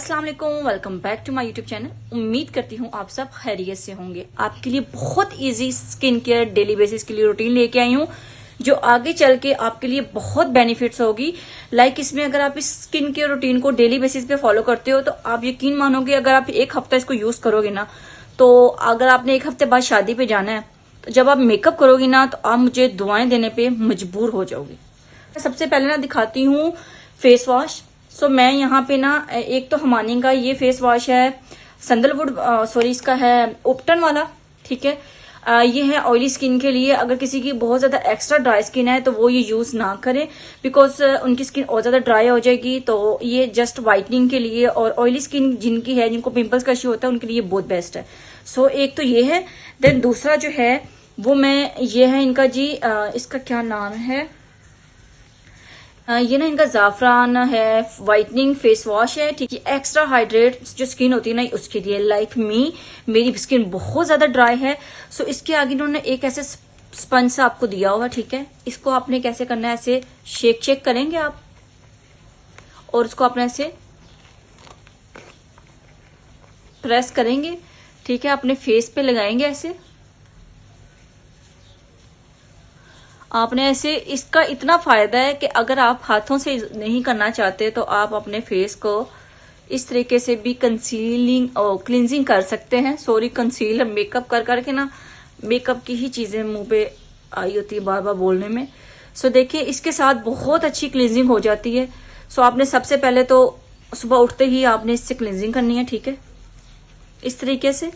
अस्सलाम वालेकुम, welcome back to my YouTube channel. उम्मीद करती हूँ आप सब खैरियत से होंगे। आपके लिए बहुत easy skin care daily basis के लिए रूटीन लेके आई हूँ जो आगे चल के आपके लिए बहुत बेनिफिट्स होगी। लाइक इसमें अगर आप इस स्किन केयर रूटीन को डेली बेसिस पे फॉलो करते हो तो आप यकीन मानोगे, अगर आप एक हफ्ता इसको यूज करोगे ना, तो अगर आपने एक हफ्ते बाद शादी पे जाना है तो जब आप मेकअप करोगी ना तो आप मुझे दुआएं देने पे मजबूर हो जाओगी। सबसे पहले ना दिखाती हूँ फेस वॉश। सो मैं यहाँ पे ना एक तो हमानी का ये फेस वॉश है, संदलवुड सॉरी इसका है उपटन वाला, ठीक है। ये है ऑयली स्किन के लिए। अगर किसी की बहुत ज्यादा एक्स्ट्रा ड्राई स्किन है तो वो ये यूज ना करें, बिकॉज उनकी स्किन और ज्यादा ड्राई हो जाएगी। तो ये जस्ट वाइटनिंग के लिए और ऑयली स्किन जिनकी है, जिनको पिंपल्स का इश्यू होता है, उनके लिए बहुत बेस्ट है। सो एक तो ये है। देन दूसरा जो है वो ये है इनका जी, इसका क्या नाम है, ये ना इनका जाफरान है वाइटनिंग फेस वॉश है, ठीक है। एक्स्ट्रा हाइड्रेट जो स्किन होती है ना उसके लिए, लाइक मेरी स्किन बहुत ज्यादा ड्राई है। सो इसके आगे इन्होंने एक ऐसे स्पंज आपको दिया हुआ, ठीक है। इसको आपने कैसे करना है, ऐसे शेक करेंगे आप और उसको आपने ऐसे प्रेस करेंगे, ठीक है। अपने फेस पे लगाएंगे ऐसे आपने ऐसे। इसका इतना फायदा है कि अगर आप हाथों से नहीं करना चाहते तो आप अपने फेस को इस तरीके से भी कंसीलिंग और क्लींजिंग कर सकते हैं। सॉरी, कंसीलर मेकअप कर करके ना मेकअप की ही चीजें मुंह पे आई होती है बार बार बोलने में। सो देखिए, इसके साथ बहुत अच्छी क्लींजिंग हो जाती है। सो आपने सबसे पहले तो सुबह उठते ही आपने इससे क्लींजिंग करनी है, ठीक है, इस तरीके से।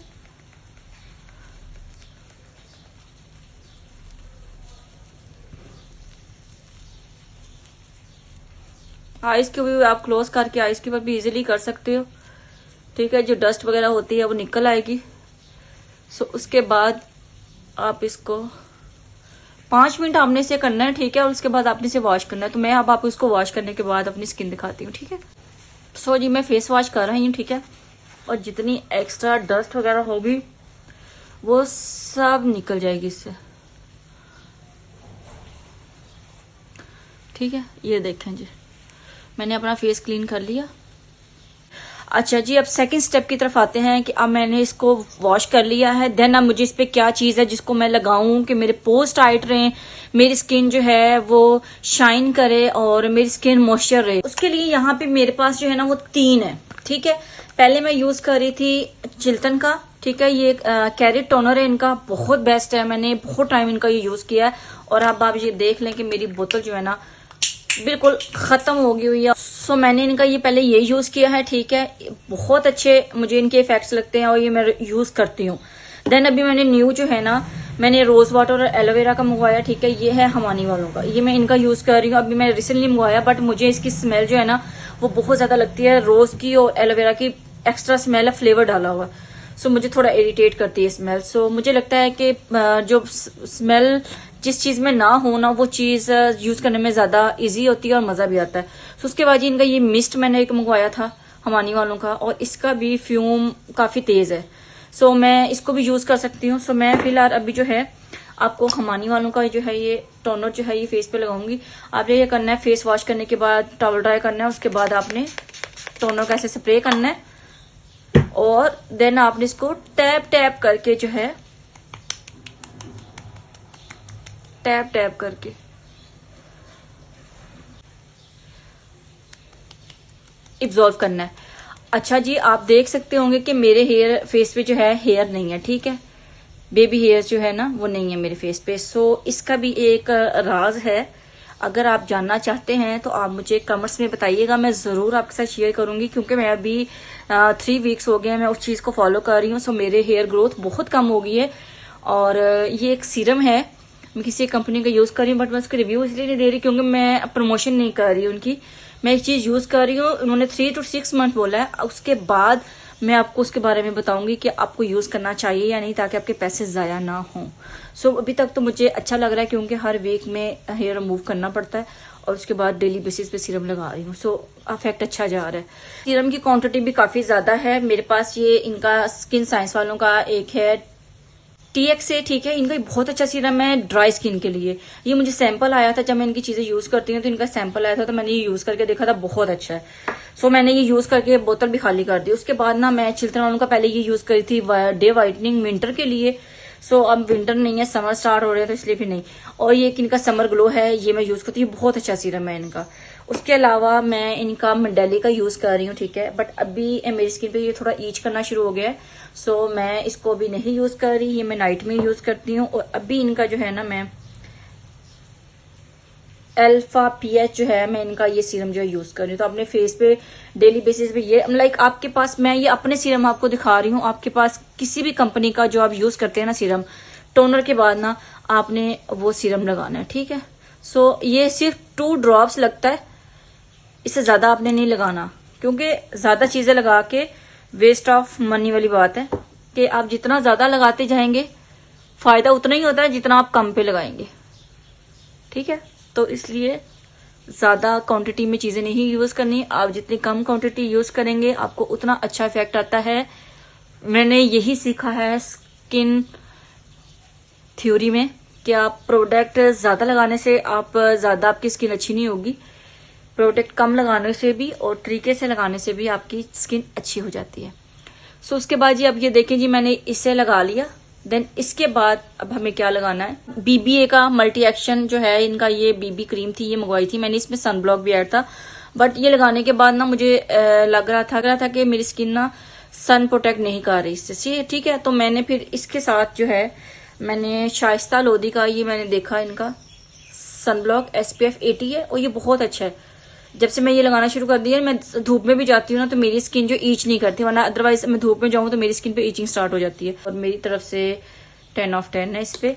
आइज के भी आप क्लोज करके आइज के ऊपर भी इजीली कर सकते हो, ठीक है। जो डस्ट वगैरह होती है वो निकल आएगी। सो उसके बाद आप इसको 5 मिनट आपने इसे करना है, ठीक है, और उसके बाद आपने इसे वॉश करना है। तो मैं अब आपको इसको वॉश करने के बाद अपनी स्किन दिखाती हूँ, ठीक है। सो जी मैं फेस वॉश कर रही हूँ, ठीक है, और जितनी एक्स्ट्रा डस्ट वगैरह होगी वो सब निकल जाएगी इससे, ठीक है। ये देखें जी, मैंने अपना फेस क्लीन कर लिया। अच्छा जी, अब सेकंड स्टेप की तरफ आते हैं कि अब मैंने इसको वॉश कर लिया है। देन अब मुझे इस पे क्या चीज है जिसको मैं लगाऊं कि मेरे पोर्स टाइट रहे, मेरी स्किन जो है वो शाइन करे और मेरी स्किन मॉइस्चर रहे। उसके लिए यहाँ पे मेरे पास जो है ना वो 3 है, ठीक है। पहले मैं यूज कर रही थी चिल्टन का, ठीक है। ये कैरेट टोनर है, इनका बहुत बेस्ट है। मैंने बहुत टाइम इनका ये यूज किया है और अब आप ये देख लें कि मेरी बोतल जो है ना बिल्कुल खत्म हो गई हुई है। सो मैंने इनका ये पहले ये यूज किया है, ठीक है। बहुत अच्छे मुझे इनके इफेक्ट्स लगते हैं और ये मैं यूज करती हूँ। देन अभी मैंने न्यू जो है ना, मैंने रोज वाटर और एलोवेरा का मंगवाया, ठीक है। ये है हमानी वालों का, ये मैं इनका यूज कर रही हूँ। अभी मैं रिसेंटली मंगवाया, बट मुझे इसकी स्मेल जो है ना वो बहुत ज्यादा लगती है। रोज की और एलोवेरा की एक्स्ट्रा स्मेल है, फ्लेवर डाला हुआ। सो मुझे थोड़ा इरिटेट करती है स्मेल। सो मुझे लगता है कि जो स्मेल जिस चीज में ना हो ना वो चीज यूज करने में ज्यादा इजी होती है और मजा भी आता है। सो उसके बाद इनका ये मिस्ट मैंने एक मंगवाया था हमानी वालों का, और इसका भी फ्यूम काफी तेज है। सो मैं इसको भी यूज कर सकती हूँ। सो मैं फिलहाल अभी जो है आपको हमानी वालों का जो है ये टोनर जो है ये फेस पे लगाऊंगी। आपने ये करना है, फेस वॉश करने के बाद टॉवल ड्राई करना है, उसके बाद आपने टोनर का ऐसे स्प्रे करना है और देन आपने इसको टैप करके जो है टैप करके एब्जॉर्ब करना है। अच्छा जी, आप देख सकते होंगे कि मेरे हेयर फेस पे जो है हेयर नहीं है, ठीक है। बेबी हेयर जो है ना वो नहीं है मेरे फेस पे। सो इसका भी एक राज है। अगर आप जानना चाहते हैं तो आप मुझे कमेंट्स में बताइएगा, मैं जरूर आपके साथ शेयर करूंगी, क्योंकि मैं अभी 3 वीक्स हो गए हैं मैं उस चीज को फॉलो कर रही हूँ। सो मेरे हेयर ग्रोथ बहुत कम हो गई है। और ये एक सीरम है, मैं किसी कंपनी का यूज कर रही हूँ, बट मैं उसके रिव्यू इसलिए नहीं दे रही क्योंकि मैं प्रमोशन नहीं कर रही उनकी। मैं एक चीज यूज कर रही हूँ, उन्होंने 3 to 6 मंथ बोला है। उसके बाद मैं आपको उसके बारे में बताऊंगी कि आपको यूज करना चाहिए या नहीं, ताकि आपके पैसे जाया ना हो। सो अभी तक तो मुझे अच्छा लग रहा है क्योंकि हर वीक में हेयर रिमूव करना पड़ता है और उसके बाद डेली बेसिस पे सीरम लगा रही हूँ। सो इफेक्ट अच्छा जा रहा है। सीरम की क्वांटिटी भी काफी ज्यादा है मेरे पास। ये इनका स्किन साइंस वालों का एक है TX से, ठीक है, इनका बहुत अच्छा सीरम है ड्राई स्किन के लिए। ये मुझे सैंपल आया था, जब मैं इनकी चीजें यूज करती हूँ तो इनका सैंपल आया था, तो मैंने ये यूज करके देखा था, बहुत अच्छा है। सो मैंने ये यूज करके बोतल भी खाली कर दी। उसके बाद ना मैं चिल्तन वालों का पहले ये यूज करी थी डे वाइटनिंग विंटर के लिए। सो अब विंटर नहीं है, समर स्टार्ट हो रहे हैं, तो इसलिए भी नहीं। और ये इनका समर ग्लो है, ये मैं यूज करती हूँ, बहुत अच्छा सीरम है इनका। उसके अलावा मैं इनका मंडेली का यूज कर रही हूँ, ठीक है, बट अभी मेरी स्किन पे ये थोड़ा ईच करना शुरू हो गया है, सो मैं इसको अभी नहीं यूज कर रही, ये मैं नाइट में यूज करती हूँ। और अभी इनका जो है ना, मैं अल्फा PH जो है, मैं इनका ये सीरम जो है यूज कर रही हूँ। तो अपने फेस पे डेली बेसिस पे ये लाइक आपके पास, मैं ये अपने सीरम आपको दिखा रही हूँ, आपके पास किसी भी कंपनी का जो आप यूज करते हैं ना सीरम, टोनर के बाद ना आपने वो सीरम लगाना है, ठीक है। सो ये सिर्फ 2 ड्रॉप्स लगता है, इससे ज्यादा आपने नहीं लगाना, क्योंकि ज्यादा चीजें लगा के वेस्ट ऑफ मनी वाली बात है कि आप जितना ज्यादा लगाते जाएंगे फायदा उतना ही होता है जितना आप कम पे लगाएंगे, ठीक है। तो इसलिए ज्यादा क्वांटिटी में चीजें नहीं यूज करनी, आप जितनी कम क्वांटिटी यूज करेंगे आपको उतना अच्छा इफेक्ट आता है। मैंने यही सीखा है स्किन थ्योरी में कि आप प्रोडक्ट ज्यादा लगाने से आपकी स्किन अच्छी नहीं होगी, प्रोडक्ट कम लगाने से भी और तरीके से लगाने से भी आपकी स्किन अच्छी हो जाती है। सो उसके बाद जी अब ये देखें जी, मैंने इसे लगा लिया। देन इसके बाद अब हमें क्या लगाना है, BBA का मल्टी एक्शन जो है इनका, ये BB क्रीम थी, ये मंगवाई थी मैंने, इसमें सनब्लॉक भी ऐड था। बट ये लगाने के बाद ना मुझे लग रहा था कि मेरी स्किन ना सन प्रोटेक्ट नहीं कर रही इससे, ठीक है। तो मैंने फिर इसके साथ जो है, मैंने शाइस्ता लोधी का ये मैंने देखा, इनका सनब्लॉक SPF 80 है और ये बहुत अच्छा है। जब से मैं ये लगाना शुरू कर दिया, मैं धूप में भी जाती हूँ ना तो मेरी स्किन जो ईच नहीं करती, वरना अदरवाइज मैं धूप में जाऊँ तो मेरी स्किन पे ईचिंग स्टार्ट हो जाती है। और मेरी तरफ से 10 of 10 है इस पे,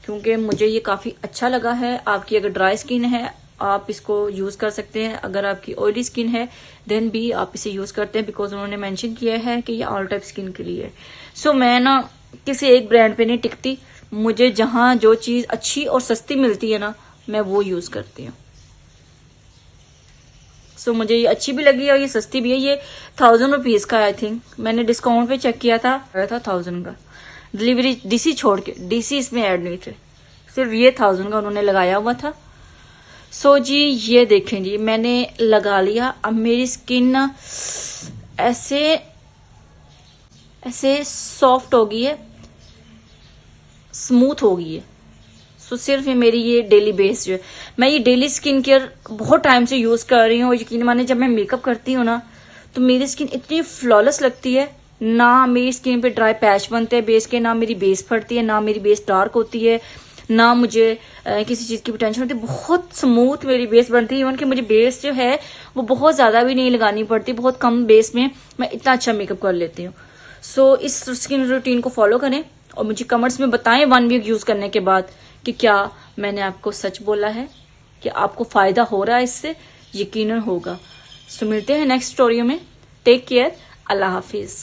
क्योंकि मुझे ये काफी अच्छा लगा है। आपकी अगर ड्राई स्किन है आप इसको यूज कर सकते हैं, अगर आपकी ऑयली स्किन है देन भी आप इसे यूज करते हैं, बिकॉज उन्होंने मेंशन किया है कि ये ऑल टाइप स्किन के लिए है। सो मैं ना किसी एक ब्रांड पे नहीं टिकती, मुझे जहां जो चीज अच्छी और सस्ती मिलती है ना मैं वो यूज करती हूँ। सो मुझे ये अच्छी भी लगी और ये सस्ती भी है। ये 1000 रुपीज का, आई थिंक मैंने डिस्काउंट पे चेक किया था 1000 का। डिलीवरी DC छोड़ के, DC इसमें ऐड नहीं थे, सिर्फ ये 1000 का उन्होंने लगाया हुआ था। सो जी ये देखें जी, मैंने लगा लिया। अब मेरी स्किन ना ऐसे सॉफ्ट हो गई है, स्मूथ हो गई है। सो सिर्फ ये मेरी ये डेली बेस जो है, मैं ये डेली स्किन केयर बहुत टाइम से यूज कर रही हूँ। और यकीन माने जब मैं मेकअप करती हूँ ना तो मेरी स्किन इतनी फ्लॉलेस लगती है, ना मेरी स्किन पे ड्राई पैच बनते हैं बेस के, ना मेरी बेस फटती है, ना मेरी बेस डार्क होती है, ना मुझे किसी चीज की भी टेंशन होती है। बहुत स्मूथ मेरी बेस बनती है। इवन कि मुझे बेस जो है वो बहुत ज्यादा भी नहीं लगानी पड़ती, बहुत कम बेस में मैं इतना अच्छा मेकअप कर लेती हूँ। सो इस स्किन रूटीन को फॉलो करें और मुझे कमेंट्स में बताएं 1 वीक यूज करने के बाद कि क्या मैंने आपको सच बोला है, कि आपको फायदा हो रहा है इससे। यकीनन होगा। सो मिलते हैं नेक्स्ट स्टोरी में। टेक केयर, अल्लाह हाफिज।